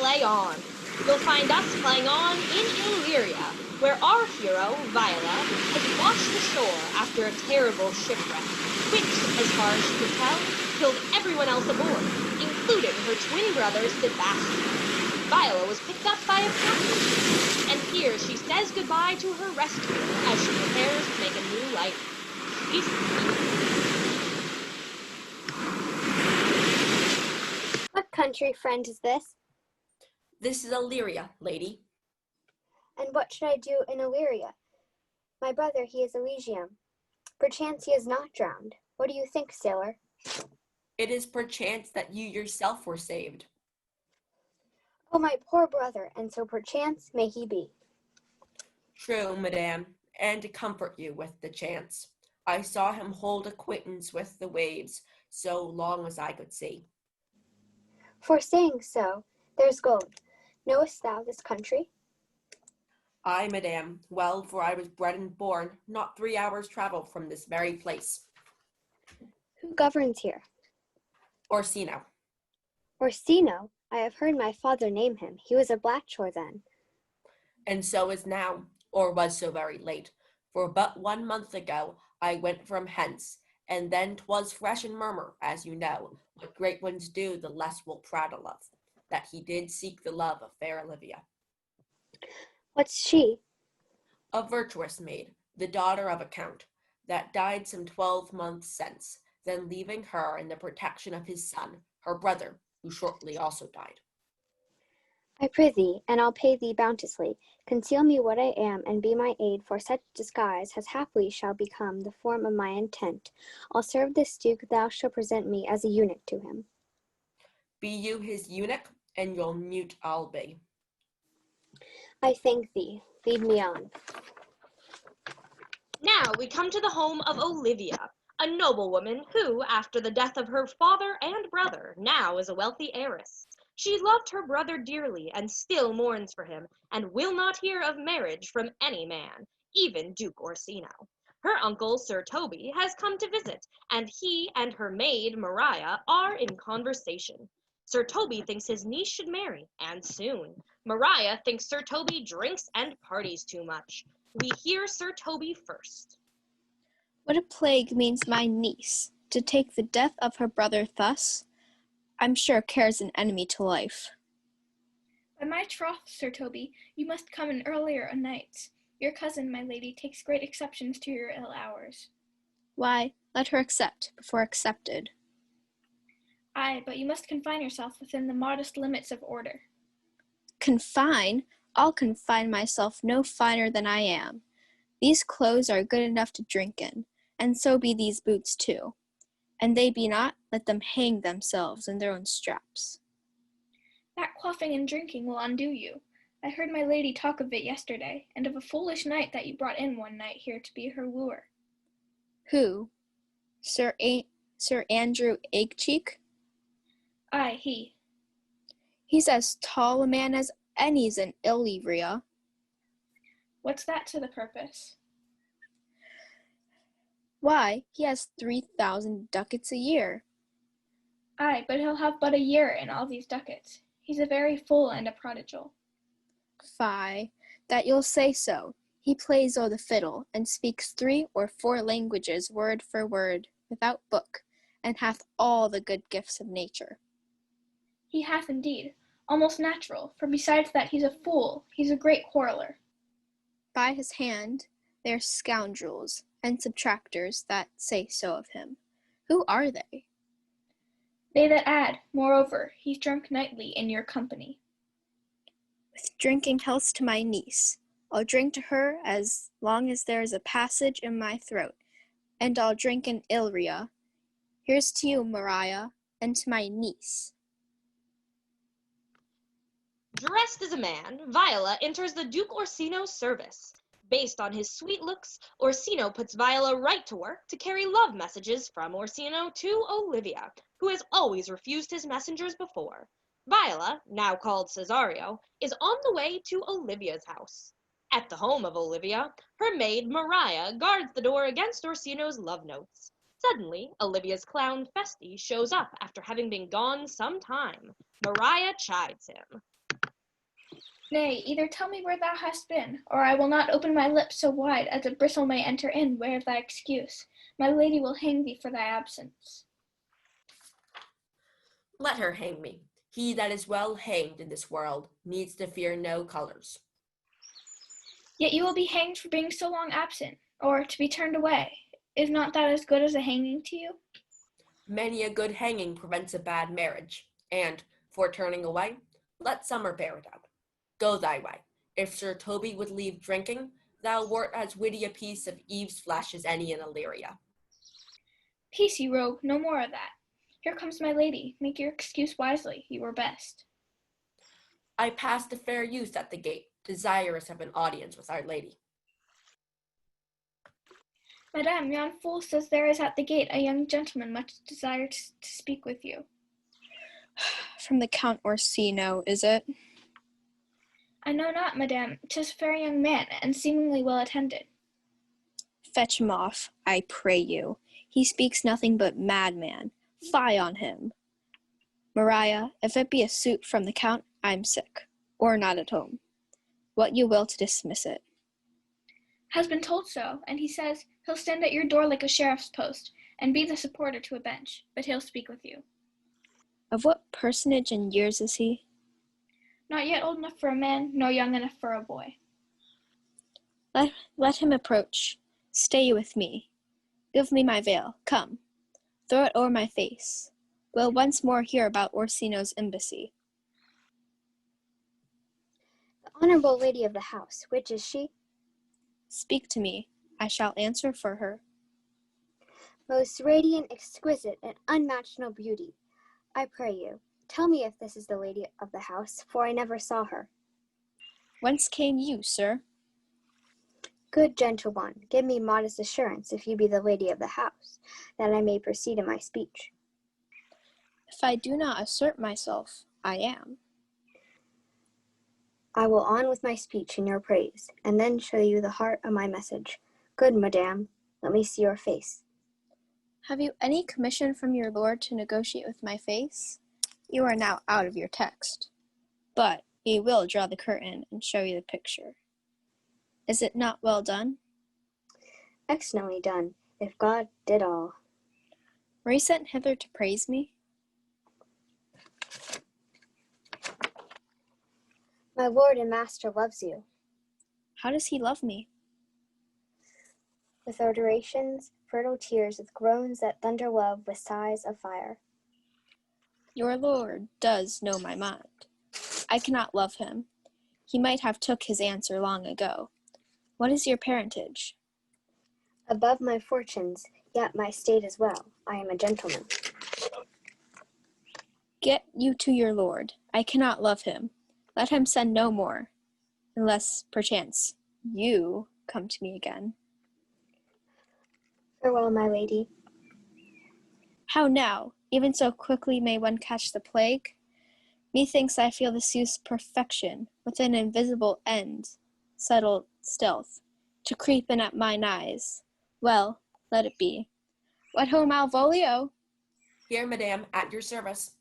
play on. You'll find us playing on in Illyria, where our hero, Viola, has washed ashore after a terrible shipwreck, which, as far as she could tell, killed everyone else aboard, including her twin brother, Sebastian. Viola was picked up by a captain, and here she says goodbye to her rescuer as she prepares to make a new life. What country friend is this? This is Illyria, lady. And what should I do in Illyria? My brother, he is Elysium. Perchance he is not drowned. What do you think, sailor? It is perchance that you yourself were saved. Oh, my poor brother, and so perchance may he be. True, madame, and to comfort you with the chance, I saw him hold acquaintance with the waves so long as I could see. For saying so, there's gold. Knowest thou this country? Aye, madame, well, for I was bred and born not 3 hours' travel from this very place. Who governs here? Orsino. Orsino? I have heard my father name him. He was a Blackshore then. And so is now, or was so very late. For but 1 month ago I went from hence, and then 'twas fresh and murmur, as you know, what great ones do, the less will prattle of, that he did seek the love of fair Olivia. What's she? A virtuous maid, the daughter of a count, that died some 12 months since, then leaving her in the protection of his son, her brother, who shortly also died. I prithee, and I'll pay thee bounteously, conceal me what I am, and be my aid, for such disguise as happily shall become the form of my intent. I'll serve this duke, thou shalt present me as a eunuch to him. Be you his eunuch, and you'll mute I'll be. I thank thee. Lead me on. Now we come to the home of Olivia, a noblewoman who, after the death of her father and brother, now is a wealthy heiress. She loved her brother dearly and still mourns for him, and will not hear of marriage from any man, even Duke Orsino. Her uncle, Sir Toby, has come to visit, and he and her maid, Maria, are in conversation. Sir Toby thinks his niece should marry, and soon. Maria thinks Sir Toby drinks and parties too much. We hear Sir Toby first. What a plague means my niece, to take the death of her brother thus? I'm sure care's an enemy to life. By my troth, Sir Toby, you must come in earlier o' nights. Your cousin, my lady, takes great exceptions to your ill hours. Why, let her accept before accepted. Aye, but you must confine yourself within the modest limits of order. Confine? I'll confine myself no finer than I am. These clothes are good enough to drink in, and so be these boots too. And they be not, let them hang themselves in their own straps. That quaffing and drinking will undo you. I heard my lady talk of it yesterday, and of a foolish knight that you brought in one night here to be her wooer. Who? Sir Andrew Aguecheek? Aye, he. He's as tall a man as any's in Illyria. What's that to the purpose? Why, he has 3,000 ducats a year. Aye, but he'll have but a year in all these ducats. He's a very fool and a prodigal. Fie, that you'll say so. He plays o' the fiddle, and speaks 3 or 4 languages word for word, without book, and hath all the good gifts of nature. He hath indeed, almost natural, for besides that he's a fool, he's a great quarreller. By his hand, they're scoundrels and subtractors that say so of him. Who are they? They that add, moreover, he's drunk nightly in your company. With drinking healths to my niece, I'll drink to her as long as there is a passage in my throat, and I'll drink in Illyria. Here's to you, Maria, and to my niece. Dressed as a man, Viola enters the Duke Orsino's service. Based on his sweet looks, Orsino puts Viola right to work to carry love messages from Orsino to Olivia, who has always refused his messengers before. Viola, now called Cesario, is on the way to Olivia's house. At the home of Olivia, her maid Maria guards the door against Orsino's love notes. Suddenly, Olivia's clown Festi shows up after having been gone some time. Maria chides him. Nay, either tell me where thou hast been, or I will not open my lips so wide as a bristle may enter in where thy excuse. My lady will hang thee for thy absence. Let her hang me. He that is well hanged in this world needs to fear no colors. Yet you will be hanged for being so long absent, or to be turned away. Is not that as good as a hanging to you? Many a good hanging prevents a bad marriage, and, for turning away, let summer bear it out. Go thy way. If Sir Toby would leave drinking, thou wert as witty a piece of Eve's flesh as any in Illyria. Peace, you rogue, no more of that. Here comes my lady. Make your excuse wisely, you were best. I passed a fair youth at the gate, desirous of an audience with our lady. Madame, yon fool says there is at the gate a young gentleman much desired to speak with you. From the Count Orsino, is it? I know not, madame. 'Tis a fair young man, and seemingly well attended. Fetch him off, I pray you. He speaks nothing but madman. Fie on him. Maria, if it be a suit from the Count, I'm sick, or not at home. What you will to dismiss it. Has been told so, and he says he'll stand at your door like a sheriff's post, and be the supporter to a bench, but he'll speak with you. Of what personage and years is he? Not yet old enough for a man, nor young enough for a boy. Let him approach. Stay you with me. Give me my veil. Come. Throw it o'er my face. We'll once more hear about Orsino's embassy. The honorable lady of the house, which is she? Speak to me. I shall answer for her. Most radiant, exquisite, and unmatched no beauty. I pray you, tell me if this is the lady of the house, for I never saw her. Whence came you, sir? Good gentle one, give me modest assurance if you be the lady of the house, that I may proceed in my speech. If I do not assert myself, I am. I will on with my speech in your praise, and then show you the heart of my message. Good madame, let me see your face. Have you any commission from your lord to negotiate with my face? You are now out of your text. But he will draw the curtain and show you the picture. Is it not well done? Excellently done, if God did all. Were you sent hither to praise me? My lord and master loves you. How does he love me? With adorations, fertile tears, with groans that thunder love, with sighs of fire. Your lord does know my mind. I cannot love him. He might have took his answer long ago. What is your parentage? Above my fortunes, yet my state is well. I am a gentleman. Get you to your lord. I cannot love him. Let him send no more, unless, perchance, you come to me again. Farewell, my lady. How now? Even so quickly may one catch the plague? Methinks I feel this youth's perfection, with an invisible end, settled stealth, to creep in at mine eyes. Well, let it be. What ho, Malvolio? Here, madame, at your service.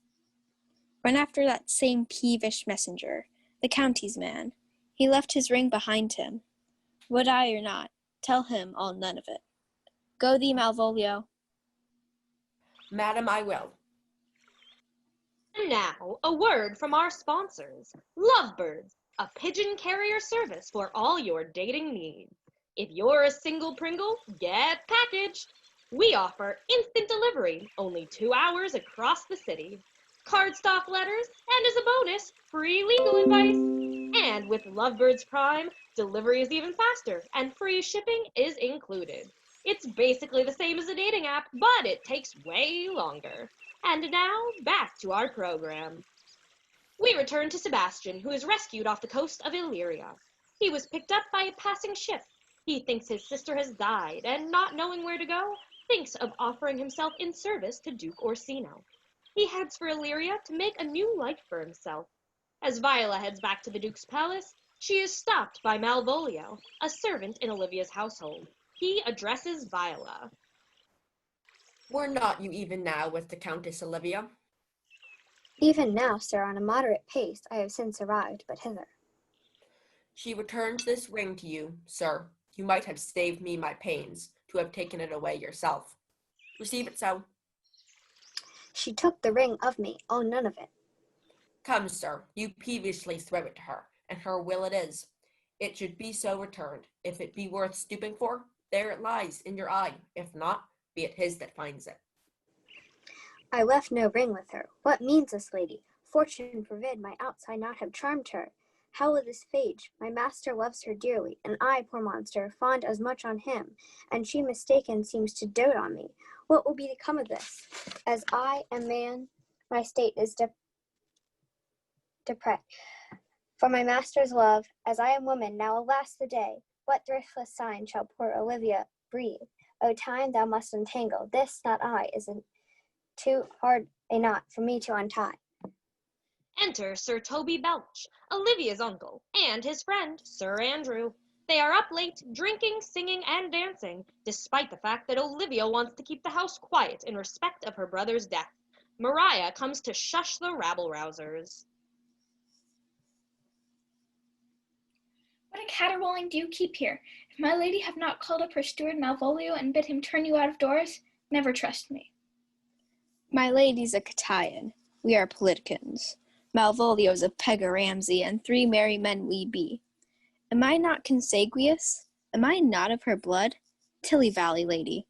Run after that same peevish messenger, the county's man. He left his ring behind him. Would I or not, tell him all none of it. Go thee, Malvolio. Madam, I will. And now, a word from our sponsors, Lovebirds, a pigeon carrier service for all your dating needs. If you're a single Pringle, get packaged. We offer instant delivery, only 2 hours across the city. Cardstock letters, and as a bonus, free legal advice. And with Lovebirds Prime, delivery is even faster, and free shipping is included. It's basically the same as a dating app, but it takes way longer. And now, back to our program. We return to Sebastian, who is rescued off the coast of Illyria. He was picked up by a passing ship. He thinks his sister has died, and not knowing where to go, thinks of offering himself in service to Duke Orsino. He heads for Illyria to make a new life for himself. As Viola heads back to the Duke's palace, she is stopped by Malvolio, a servant in Olivia's household. He addresses Viola. Were not you even now with the Countess Olivia? Even now, sir, on a moderate pace, I have since arrived but hither. She returns this ring to you, sir. You might have saved me my pains to have taken it away yourself. Receive it so. She took the ring of me, oh, none of it. Come, sir, you peevishly throw it to her, and her will it is. It should be so returned. If it be worth stooping for, there it lies in your eye. If not, be it his that finds it. I left no ring with her. What means this lady? Fortune forbid my outside not have charmed her. How will this fade? My master loves her dearly, and I, poor monster, fond as much on him, and she mistaken seems to dote on me. What will be to come of this? As I am man, my state is depraved. For my master's love, as I am woman, now alas the day, what thriftless sign shall poor Olivia breathe? O time, thou must untangle, this, not I, is too hard a knot for me to untie. Enter Sir Toby Belch, Olivia's uncle, and his friend, Sir Andrew. They are up late, drinking, singing, and dancing, despite the fact that Olivia wants to keep the house quiet in respect of her brother's death. Maria comes to shush the rabble-rousers. What a caterwauling do you keep here? If my lady have not called up her steward Malvolio and bid him turn you out of doors, never trust me. My lady's a Catayan. We are politicans. Malvolio's a Pega Ramsay, and 3 merry men we be. Am I not consanguineous? Am I not of her blood? Tilly Valley lady.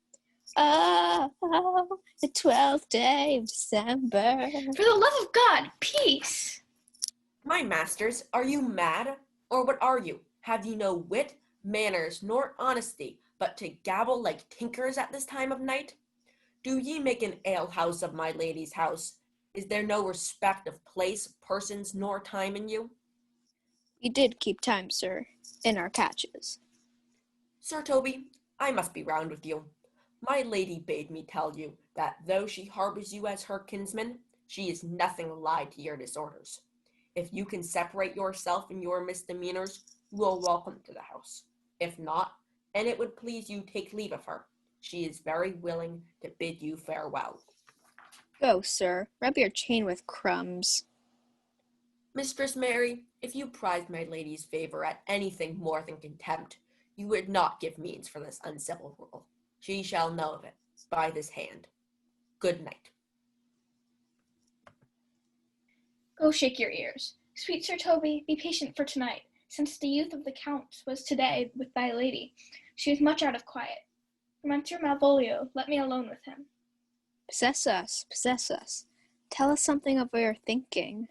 Oh, the 12th day of December. For the love of God, peace! My masters, are you mad? Or what are you? Have you no wit, manners, nor honesty, but to gabble like tinkers at this time of night? Do ye make an alehouse of my lady's house? Is there no respect of place, persons, nor time in you? We did keep time, sir, in our catches. Sir Toby, I must be round with you. My lady bade me tell you that though she harbors you as her kinsman, she is nothing allied to your disorders. If you can separate yourself in your misdemeanors, you are welcome to the house. If not, and it would please you take leave of her, she is very willing to bid you farewell. Go, sir, rub your chain with crumbs. Mistress Mary, if you prized my lady's favor at anything more than contempt, you would not give means for this uncivil rule. She shall know of it by this hand. Good night. Go shake your ears. Sweet Sir Toby, be patient for tonight, since the youth of the Count was today with thy lady. She is much out of quiet. For Monsieur Malvolio, let me alone with him. Possess us, possess us. Tell us something of your thinking.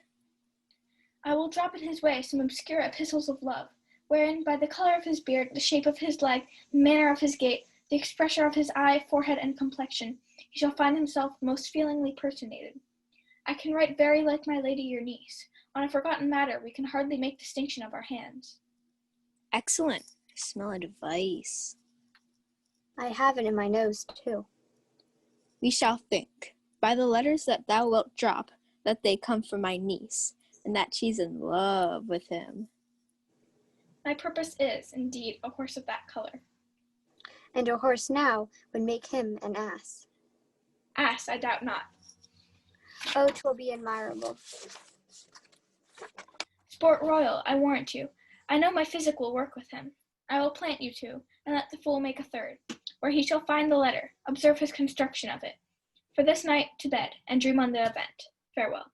I will drop in his way some obscure epistles of love, wherein, by the color of his beard, the shape of his leg, the manner of his gait, the expression of his eye, forehead, and complexion, he shall find himself most feelingly personated. I can write very like my lady your niece. On a forgotten matter, we can hardly make distinction of our hands. Excellent. I smell advice. I have it in my nose, too. We shall think, by the letters that thou wilt drop, that they come from my niece, and that she's in love with him. My purpose is, indeed, a horse of that color. And a horse now would make him an ass. Ass, I doubt not. Oh, 'twill be admirable. Sport royal, I warrant you. I know my physic will work with him. I will plant you two, and let the fool make a third, where he shall find the letter, observe his construction of it. For this night, to bed, and dream on the event. Farewell.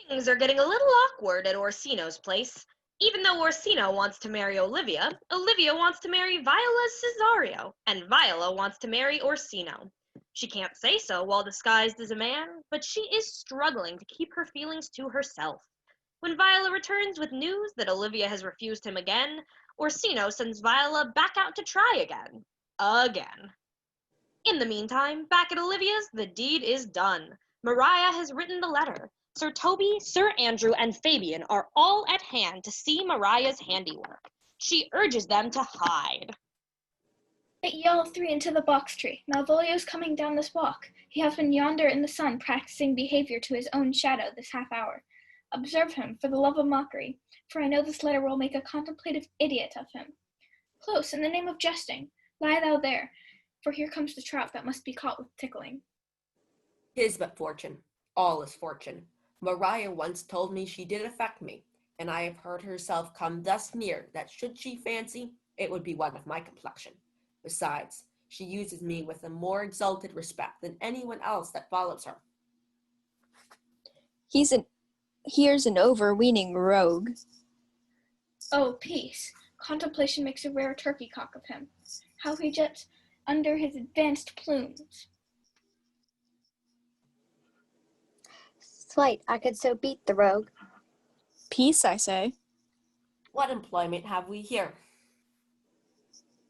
Things are getting a little awkward at Orsino's place. Even though Orsino wants to marry Olivia, Olivia wants to marry Viola Cesario, and Viola wants to marry Orsino. She can't say so while disguised as a man, but she is struggling to keep her feelings to herself. When Viola returns with news that Olivia has refused him again, Orsino sends Viola back out to try again. Again. In the meantime, back at Olivia's, the deed is done. Maria has written the letter. Sir Toby, Sir Andrew, and Fabian are all at hand to see Maria's handiwork. She urges them to hide. Get ye all 3 into the box tree. Malvolio's coming down this walk. He has been yonder in the sun practicing behavior to his own shadow this half hour. Observe him, for the love of mockery, for I know this letter will make a contemplative idiot of him. Close, in the name of jesting, lie thou there, for here comes the trout that must be caught with tickling. 'Tis but fortune. All is fortune. Maria once told me she did affect me, and I have heard herself come thus near that should she fancy, it would be one of my complexion. Besides, she uses me with a more exalted respect than anyone else that follows her. Here's an overweening rogue. Oh, peace. Contemplation makes a rare turkey cock of him. How he jets under his advanced plumes. Slight, I could so beat the rogue. Peace, I say. What employment have we here?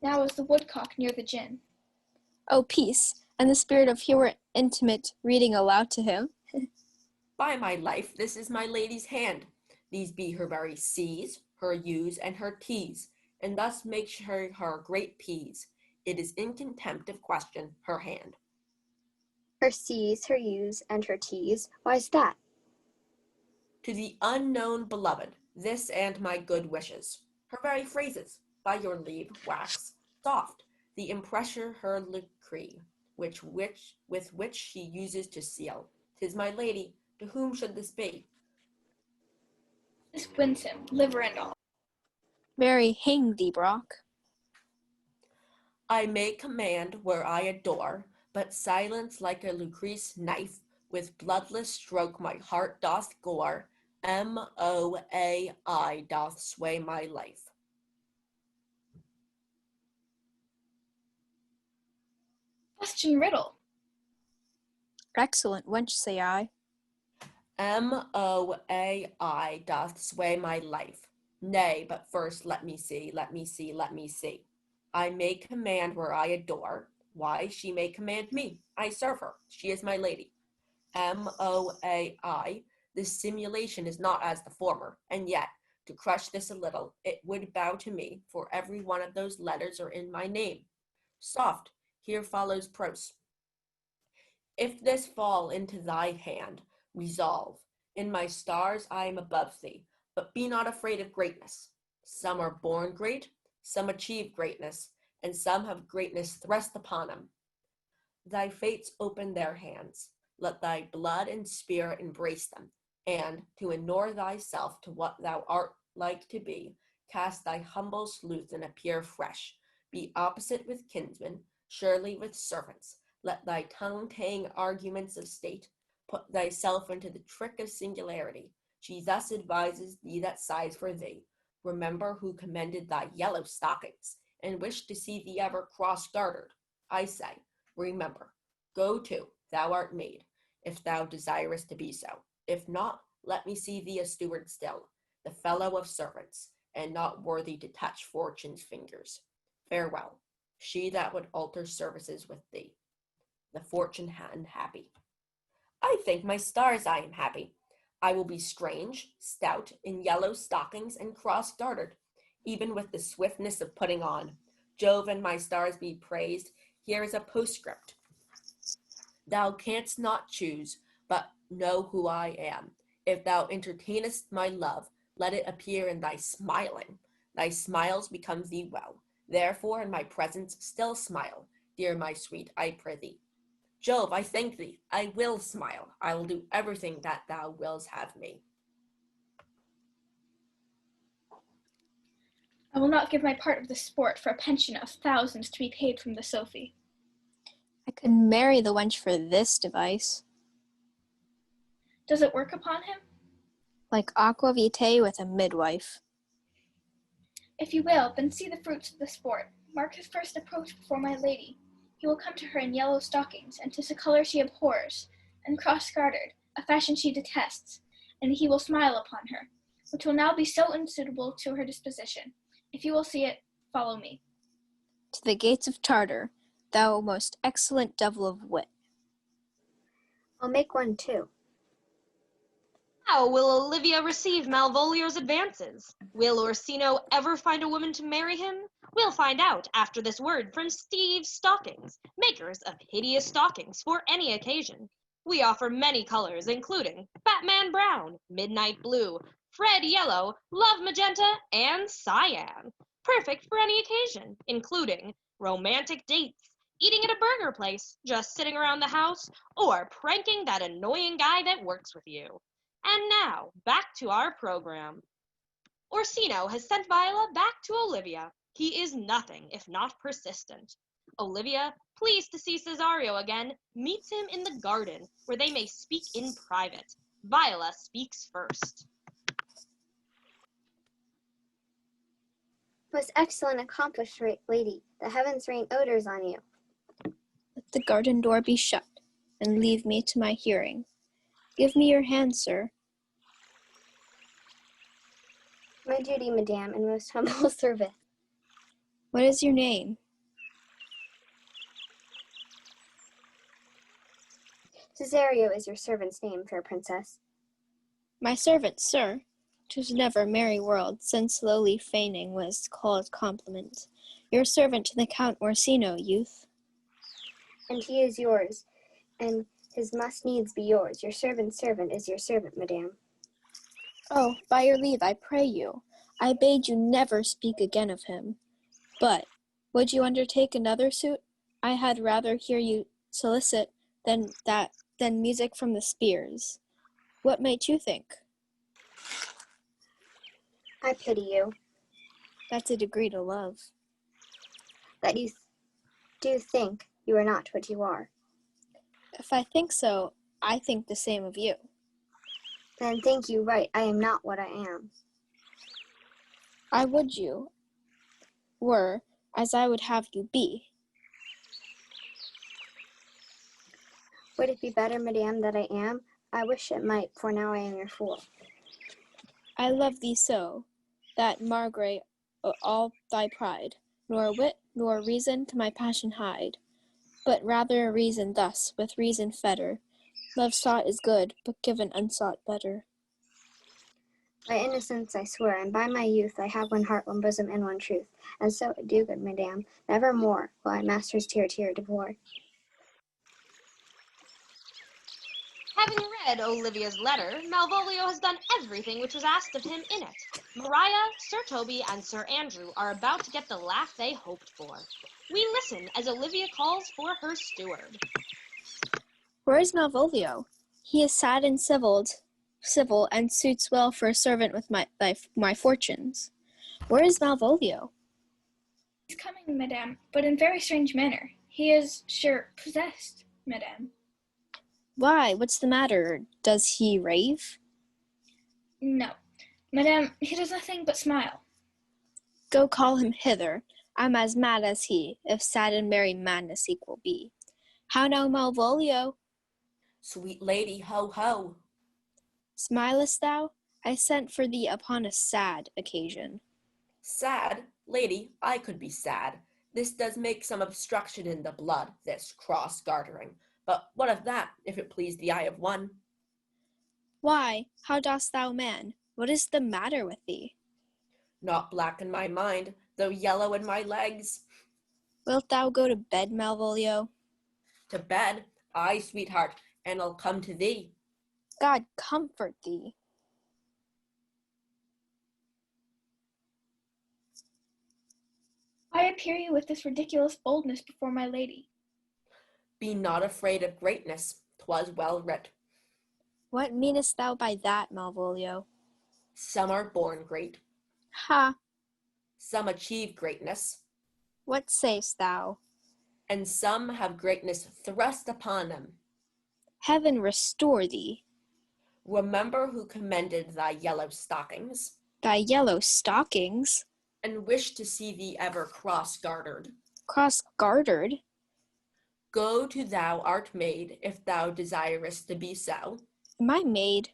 Now is the woodcock near the gin. Oh, peace, and the spirit of here were intimate reading aloud to him. By my life, this is my lady's hand. These be her very C's, her U's, and her T's, and thus makes her great P's. It is in contempt of question, her hand. Her C's, her U's, and her T's. Why's that? To the unknown beloved, this and my good wishes. Her very phrases, by your leave, wax soft, the impressure her decree, with which she uses to seal. 'Tis my lady, to whom should this be? This wins him, liver and all. Mary, hang thee, Brock. I may command where I adore, but silence like a Lucrece knife, with bloodless stroke my heart doth gore, MOAI doth sway my life. Question riddle. Excellent wench, say I. MOAI doth sway my life. Nay, but first let me see. I may command where I adore. Why, she may command me. I serve her. She is my lady. MOAI. This simulation is not as the former, and yet, to crush this a little, it would bow to me, for every one of those letters are in my name. Soft, here follows prose. If this fall into thy hand, resolve. In my stars I am above thee, but be not afraid of greatness. Some are born great, some achieve greatness, and some have greatness thrust upon them. Thy fates open their hands. Let thy blood and spirit embrace them, and, to inure thyself to what thou art like to be, cast thy humble sleuth and appear fresh. Be opposite with kinsmen, surely with servants. Let thy tongue tang arguments of state. Put thyself into the trick of singularity. She thus advises thee that sighs for thee. Remember who commended thy yellow stockings, and wished to see thee ever cross-gartered. I say, remember. Go to, thou art made, if thou desirest to be so. If not, let me see thee a steward still, the fellow of servants, and not worthy to touch fortune's fingers. Farewell, she that would alter services with thee. The fortune unhappy. I thank my stars I am happy. I will be strange, stout, in yellow stockings and cross-gartered, even with the swiftness of putting on. Jove and my stars be praised. Here is a postscript. Thou canst not choose, but know who I am. If thou entertainest my love, let it appear in thy smiling. Thy smiles become thee well. Therefore in my presence still smile, dear my sweet, I prithee. Jove, I thank thee. I will smile. I will do everything that thou wills have me. I will not give my part of the sport for a pension of thousands to be paid from the Sophie. I could marry the wench for this device. Does it work upon him? Like aqua vitae with a midwife. If you will, then see the fruits of the sport. Mark his first approach before my lady. He will come to her in yellow stockings, and 'tis a color she abhors, and cross-gartered, a fashion she detests, and he will smile upon her, which will now be so unsuitable to her disposition. If you will see it, follow me. To the gates of Tartar, thou most excellent devil of wit. I'll make one too. How will Olivia receive Malvolio's advances? Will Orsino ever find a woman to marry him? We'll find out after this word from Steve's Stockings, makers of hideous stockings for any occasion. We offer many colors, including Batman Brown, Midnight Blue, Fred Yellow, Love Magenta, and Cyan. Perfect for any occasion, including romantic dates, eating at a burger place, just sitting around the house, or pranking that annoying guy that works with you. And now, back to our program. Orsino has sent Viola back to Olivia. He is nothing if not persistent. Olivia, pleased to see Cesario again, meets him in the garden, where they may speak in private. Viola speaks first. Most excellent, accomplished lady, the heavens rain odors on you. Let the garden door be shut, and leave me to my hearing. Give me your hand, sir. My duty, madame, and most humble servant. What is your name? Cesario is your servant's name, fair princess. My servant, sir. 'Twas never merry world since lowly feigning was called compliment. Your servant to the Count Orsino, youth. And he is yours, and his must needs be yours. Your servant's servant is your servant, madame. Oh, by your leave, I pray you. I bade you never speak again of him. But, would you undertake another suit? I had rather hear you solicit than music from the spears. What might you think? I pity you, That's a degree to love. that you do think you are not what you are. If I think so, I think the same of you. Then think you right, I am not what I am. I would you were as I would have you be. Would it be better, madame, that I am? I wish it might, for now I am your fool. I love thee so, that Margaret all thy pride, nor wit nor reason to my passion hide, but rather reason thus, with reason fetter. Love sought is good, but given unsought better. By innocence I swear, and by my youth I have one heart, one bosom, and one truth. And so do, good madame, never more will I master's tear devour. Having read Olivia's letter, Malvolio has done everything which was asked of him in it. Maria, Sir Toby, and Sir Andrew are about to get the laugh they hoped for. We listen as Olivia calls for her steward. Where is Malvolio? He is sad and civil, and suits well for a servant with my fortunes. Where is Malvolio? He's coming, madame, but in very strange manner. He is, sure, possessed, madame. Why, what's the matter? Does he rave? No, madame, he does nothing but smile. Go call him hither. I'm as mad as he, if sad and merry madness equal be. How now, Malvolio? Sweet lady, ho, ho. Smilest thou? I sent for thee upon a sad occasion. Sad? Lady, I could be sad. This does make some obstruction in the blood, this cross-gartering. But what of that, if it please the eye of one? Why, how dost thou, man? What is the matter with thee? Not black in my mind, though yellow in my legs. Wilt thou go to bed, Malvolio? To bed? Aye, sweetheart, and I'll come to thee. God comfort thee. Why appear you with this ridiculous boldness before my lady? Be not afraid of greatness, 'twas well writ. What meanest thou by that, Malvolio? Some are born great, Ha! some achieve greatness, What sayst thou? and some have greatness thrust upon them. Heaven restore thee. Remember who commended thy yellow stockings, Thy yellow stockings? and wished to see thee ever cross-gartered. Cross-gartered? Go to thou art made, if thou desirest to be so. Am I maid?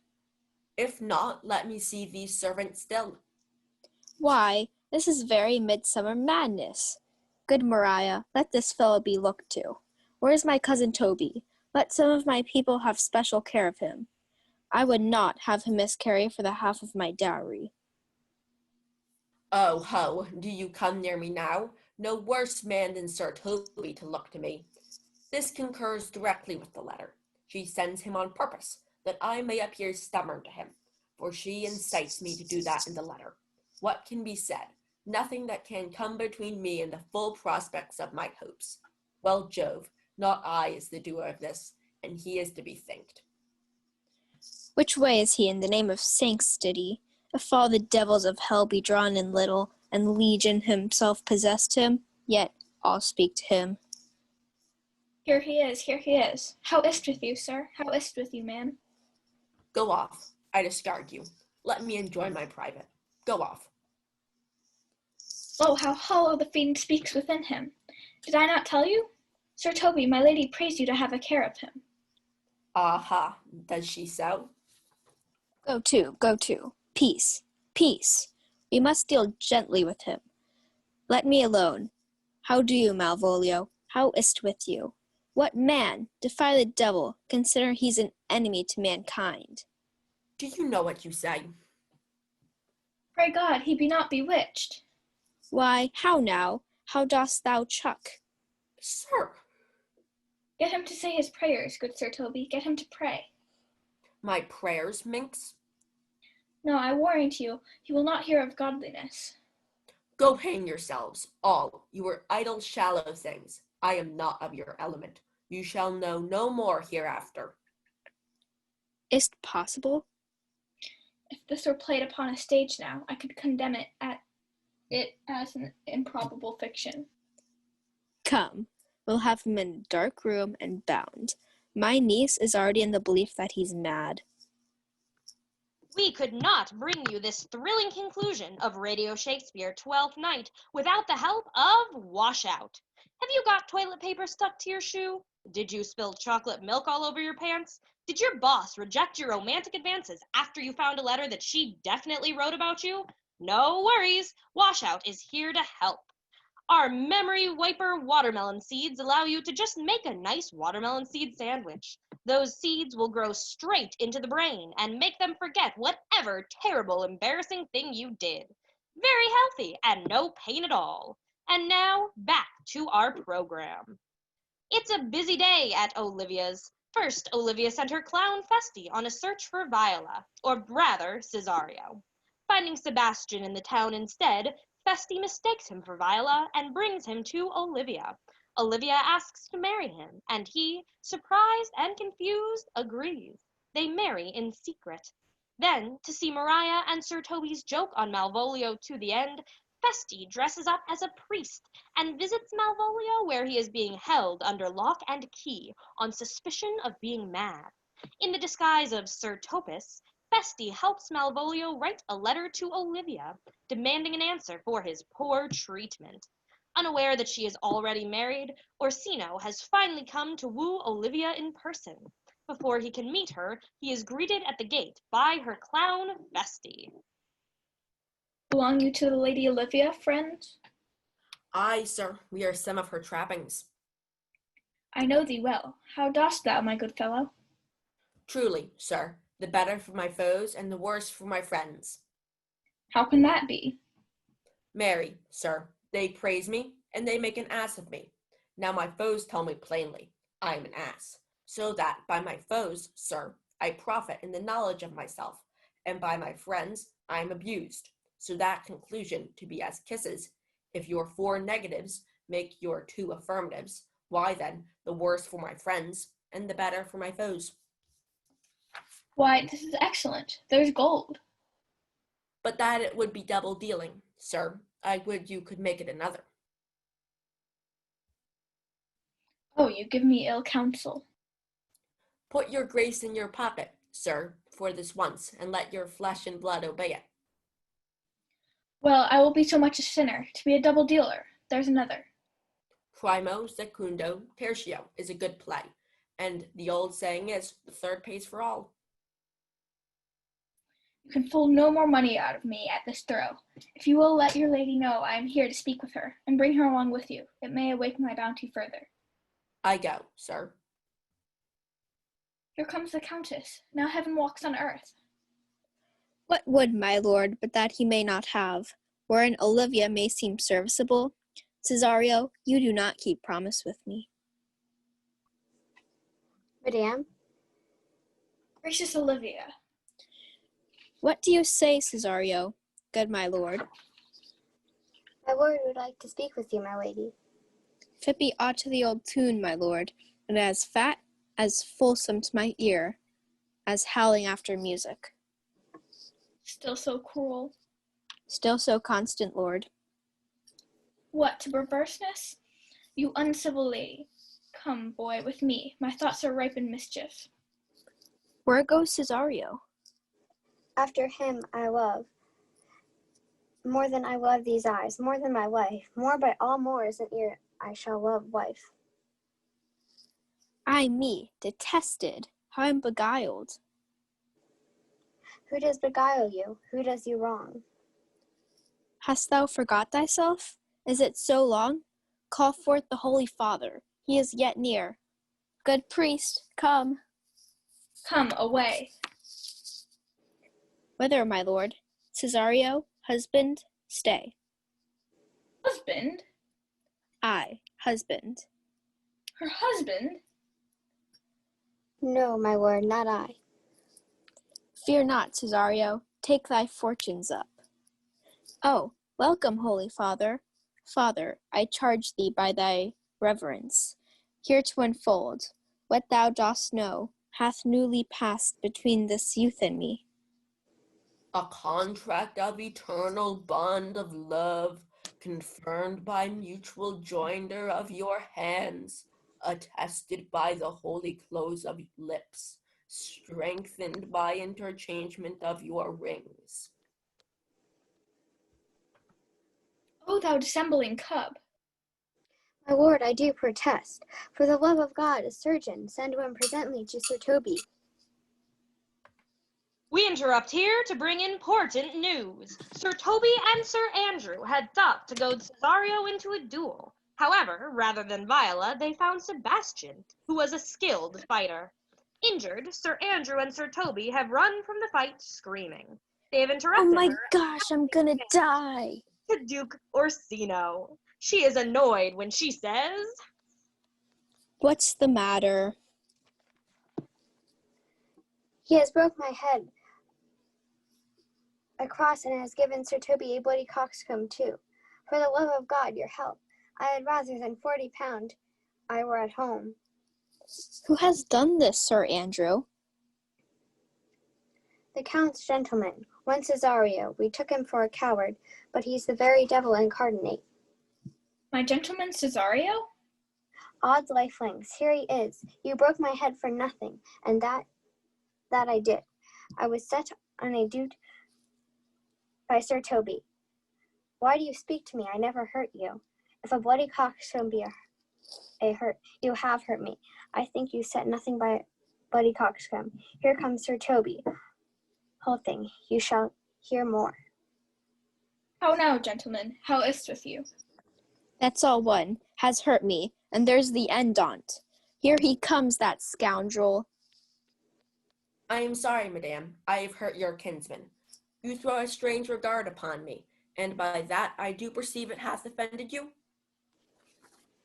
If not, let me see thee servant still. Why, this is very midsummer madness. Good Maria, let this fellow be looked to. Where is my cousin Toby? Let some of my people have special care of him. I would not have him miscarry for the half of my dowry. Oh, ho, do you come near me now? No worse man than Sir Toby to look to me. This concurs directly with the letter. She sends him on purpose, that I may appear stubborn to him, for she incites me to do that in the letter. What can be said? Nothing that can come between me and the full prospects of my hopes. Well, Jove, not I is the doer of this, and he is to be thanked. Which way is he in the name of sanctity? If all the devils of hell be drawn in little, and Legion himself possessed him, yet I'll speak to him. Here he is, here he is. How is't with you, sir? How is't with you, man? Go off. I discard you. Let me enjoy my private. Go off. Oh, how hollow the fiend speaks within him. Did I not tell you? Sir Toby, my lady prays you to have a care of him. Aha, does she so? Go to. Peace, peace. We must deal gently with him. Let me alone. How do you, Malvolio? How is't with you? What man? Defy the devil. Consider he's an enemy to mankind. Do you know what you say? Pray God, he be not bewitched. Why, how now? How dost thou chuck? Sir! Get him to say his prayers, good Sir Toby. Get him to pray. My prayers, minx? No, I warrant you, he will not hear of godliness. Go hang yourselves, all. You are idle, shallow things. I am not of your element. You shall know no more hereafter. Is't possible? If this were played upon a stage now, I could condemn it as an improbable fiction. Come, we'll have him in a dark room and bound. My niece is already in the belief that he's mad. We could not bring you this thrilling conclusion of Radio Shakespeare Twelfth Night without the help of Washout. Have you got toilet paper stuck to your shoe? Did you spill chocolate milk all over your pants? Did your boss reject your romantic advances after you found a letter that she definitely wrote about you? No worries, Washout is here to help. Our memory wiper watermelon seeds allow you to just make a nice watermelon seed sandwich. Those seeds will grow straight into the brain and make them forget whatever terrible, embarrassing thing you did. Very healthy and no pain at all. And now, back to our program. It's a busy day at Olivia's. First, Olivia sent her clown Festi on a search for Viola, or rather, Cesario. Finding Sebastian in the town instead, Festi mistakes him for Viola and brings him to Olivia. Olivia asks to marry him, and he, surprised and confused, agrees. They marry in secret. Then, to see Maria and Sir Toby's joke on Malvolio to the end, Festi dresses up as a priest and visits Malvolio where he is being held under lock and key on suspicion of being mad. In the disguise of Sir Topus, Festi helps Malvolio write a letter to Olivia, demanding an answer for his poor treatment. Unaware that she is already married, Orsino has finally come to woo Olivia in person. Before he can meet her, he is greeted at the gate by her clown, Festi. Belong you to the Lady Olivia, friend? Aye, sir, we are some of her trappings. I know thee well. How dost thou, my good fellow? Truly, sir, the better for my foes and the worse for my friends. How can that be? Marry, sir, they praise me, and they make an ass of me. Now my foes tell me plainly, I am an ass, so that by my foes, sir, I profit in the knowledge of myself, and by my friends I am abused, so that conclusion to be as kisses. If your 4 negatives make your 2 affirmatives, why then, the worse for my friends, and the better for my foes. Why, this is excellent. There's gold. But that it would be double dealing, sir. I would you could make it another. Oh, you give me ill counsel. Put your grace in your pocket, sir, for this once, and let your flesh and blood obey it. Well, I will be so much a sinner, to be a double dealer. There's another. Primo, secundo, tertio is a good play, and the old saying is, the third pays for all. You can fool no more money out of me at this throw. If you will let your lady know I am here to speak with her, and bring her along with you, it may awake my bounty further. I go, sir. Here comes the Countess. Now heaven walks on earth. What would my lord but that he may not have, wherein Olivia may seem serviceable? Cesario, you do not keep promise with me. Madame, Gracious Olivia. What do you say, Cesario, good my lord? my lord would like to speak with you, my lady. If it be aught to the old tune, my lord, and as fat, as fulsome to my ear, as howling after music. Still so cruel. Still so constant, lord. What, to perverseness? You uncivil lady. Come, boy, with me. My thoughts are ripe in mischief. Where goes Cesario? After him I love, more than I love these eyes, more than my life, more by all moors than ear I shall love wife. Ay me, detested, how I'm beguiled. Who does beguile you? Who does you wrong? Hast thou forgot thyself? Is it so long? Call forth the Holy Father, he is yet near. Good priest, come. Come, away. Whither, my lord? Cesario, husband, stay. Husband? I, husband. Her husband? No, my lord, not I. Fear not, Cesario, take thy fortunes up. Oh, welcome, Holy Father. Father, I charge thee by thy reverence, here to unfold what thou dost know hath newly passed between this youth and me. A contract of eternal bond of love, confirmed by mutual joinder of your hands, attested by the holy close of lips, strengthened by interchangement of your rings. O thou dissembling cub! My lord, I do protest. For the love of God, a surgeon, send one presently to Sir Toby. We interrupt here to bring important news. Sir Toby and Sir Andrew had thought to goad Cesario into a duel. However, rather than Viola, they found Sebastian, who was a skilled fighter. Injured, Sir Andrew and Sir Toby have run from the fight screaming. They have Oh interrupted my her gosh, I'm gonna die. to Duke Orsino. She is annoyed when she says, What's the matter? He has broke my head across and has given Sir Toby a bloody coxcomb too. For the love of God, your help. I had rather than £40 I were at home. Who has done this, Sir Andrew? The Count's gentleman, one Cesario. We took him for a coward, but he's the very devil incarnate. My gentleman Cesario? Odds lifelings, here he is. You broke my head for nothing, and that I did. I was set on a duty by Sir Toby. Why do you speak to me? I never hurt you. If a bloody coxcomb be a hurt, you have hurt me. I think you set nothing by a bloody coxcomb. Here comes Sir Toby. Halting, you shall hear more. How now, gentlemen? How is't with you? That's all one, has hurt me, and there's the end on't. Here he comes, that scoundrel. I am sorry, madame, I have hurt your kinsman. You throw a strange regard upon me, and by that I do perceive it hath offended you.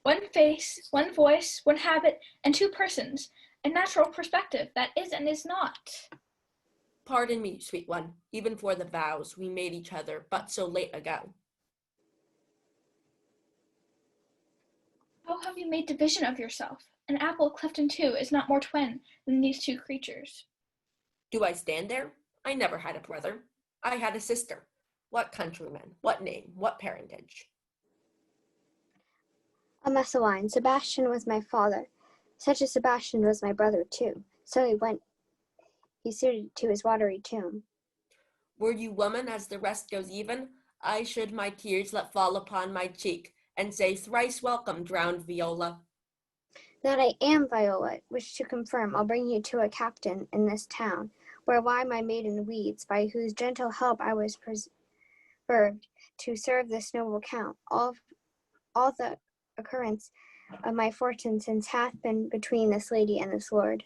One face, one voice, one habit, and two persons. A natural perspective that is and is not. Pardon me, sweet one, even for the vows we made each other but so late ago. How have you made division of yourself? An apple cleft in two is not more twin than these two creatures. Do I stand there? I never had a brother. I had a sister. What countryman? What name? What parentage? A Messaline. Sebastian was my father. Such a Sebastian was my brother too. So he suited to his watery tomb. Were you woman as the rest goes even, I should my tears let fall upon my cheek, and say thrice welcome, drowned Viola. That I am Viola, which to confirm, I'll bring you to a captain in this town, where lie my maiden weeds, by whose gentle help I was preserved to serve this noble count. All the occurrence of my fortune since hath been between this lady and this lord.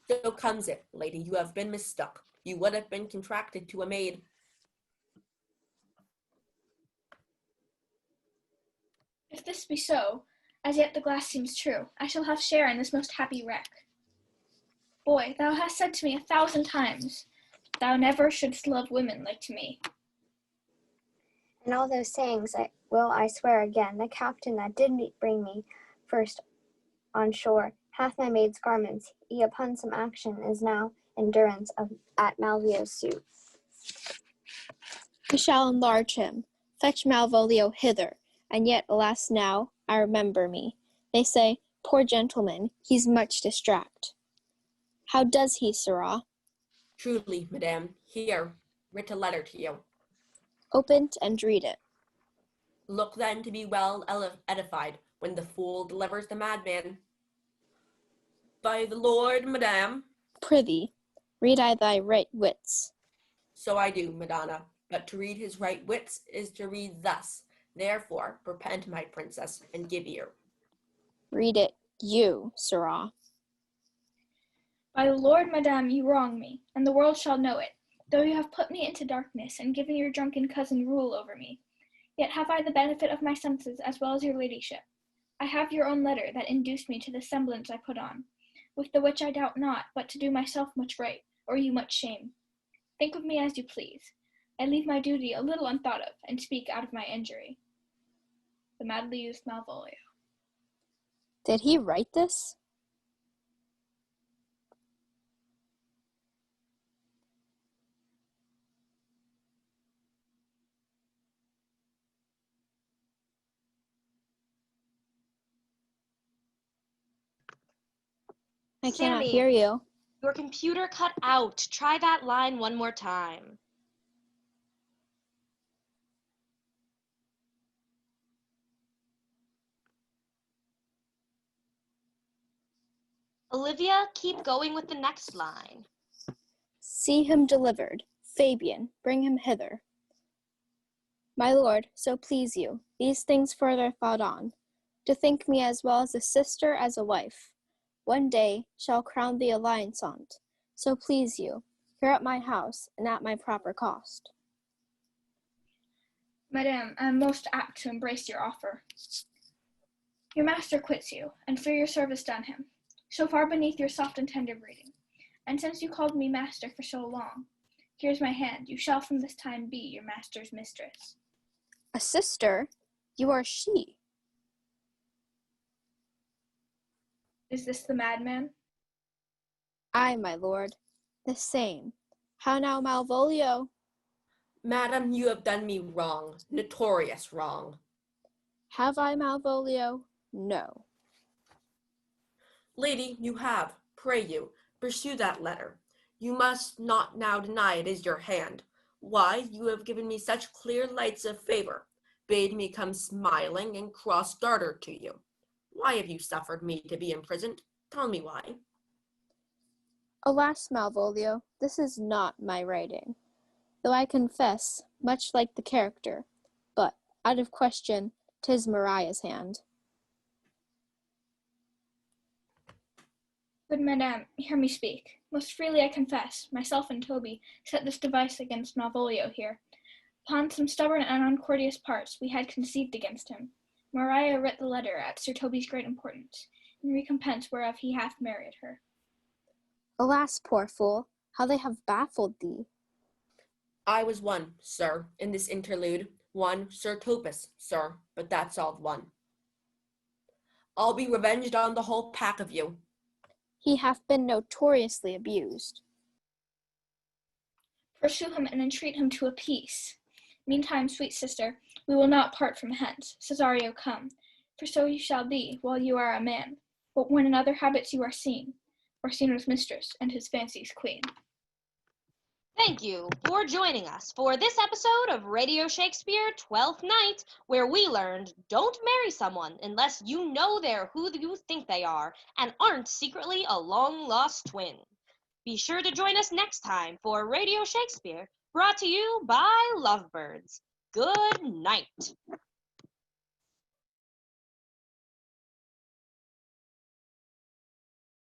So comes it, lady, you have been mistook. You would have been contracted to a maid. If this be so, as yet the glass seems true, I shall have share in this most happy wreck. Boy, thou hast said to me 1,000 times, thou never shouldst love women like to me. And all those sayings I swear again. The captain that did bring me first on shore hath my maid's garments. He upon some action is now in durance at Malvio's suit. We shall enlarge him. Fetch Malvolio hither, and yet, alas now, I remember me. They say, poor gentleman, he's much distract. How does he, sirrah? Truly, madam, here, writ a letter to you. Open't and read it. Look then to be well edified when the fool delivers the madman. By the Lord, madam. Prithee, read I thy right wits. So I do, Madonna, but to read his right wits is to read thus. Therefore, repent, my princess, and give ear. Read it, you, sirrah. By the Lord, madame, you wrong me, and the world shall know it, though you have put me into darkness and given your drunken cousin rule over me. Yet have I the benefit of my senses as well as your ladyship. I have your own letter that induced me to the semblance I put on, with the which I doubt not but to do myself much right, or you much shame. Think of me as you please. I leave my duty a little unthought of, and speak out of my injury. The madly used Malvolio. Did he write this? I cannot Sammy, hear you. your computer cut out. Try that line one more time. Olivia, keep going with the next line. See him delivered. Fabian, bring him hither. My lord, so please you, these things further thought on, to think me as well as a sister as a wife, one day shall crown the alliance on't. So please you, here at my house, and at my proper cost. Madame, I am most apt to embrace your offer. Your master quits you, and for your service done him, so far beneath your soft and tender breeding. And since you called me master for so long, here's my hand, you shall from this time be your master's mistress. A sister? You are she. Is this the madman? Ay, my lord, the same. How now, Malvolio? Madam, you have done me wrong, notorious wrong. Have I, Malvolio? No. Lady, you have, pray you, pursue that letter. You must not now deny it is your hand. Why, you have given me such clear lights of favor, bade me come smiling and cross-gartered to you. Why have you suffered me to be imprisoned? Tell me why. Alas, Malvolio, this is not my writing, though I confess, much like the character, but, out of question, 'tis Maria's hand. Good madame, hear me speak. Most freely I confess, myself and Toby set this device against Malvolio here. Upon some stubborn and uncourteous parts we had conceived against him. Maria writ the letter at Sir Toby's great importance, in recompense whereof he hath married her. Alas, poor fool, how they have baffled thee. I was one, sir, in this interlude, one Sir Topus, sir, but that's all one. I'll be revenged on the whole pack of you. He hath been notoriously abused. Pursue him and entreat him to a peace. Meantime, sweet sister, we will not part from hence. Cesario, come, for so you shall be while you are a man, but when in other habits you are seen, Orsino's mistress and his fancy's queen. Thank you for joining us for this episode of Radio Shakespeare Twelfth Night, where we learned don't marry someone unless you know they're who you think they are and aren't secretly a long-lost twin. Be sure to join us next time for Radio Shakespeare, brought to you by Lovebirds. Good night.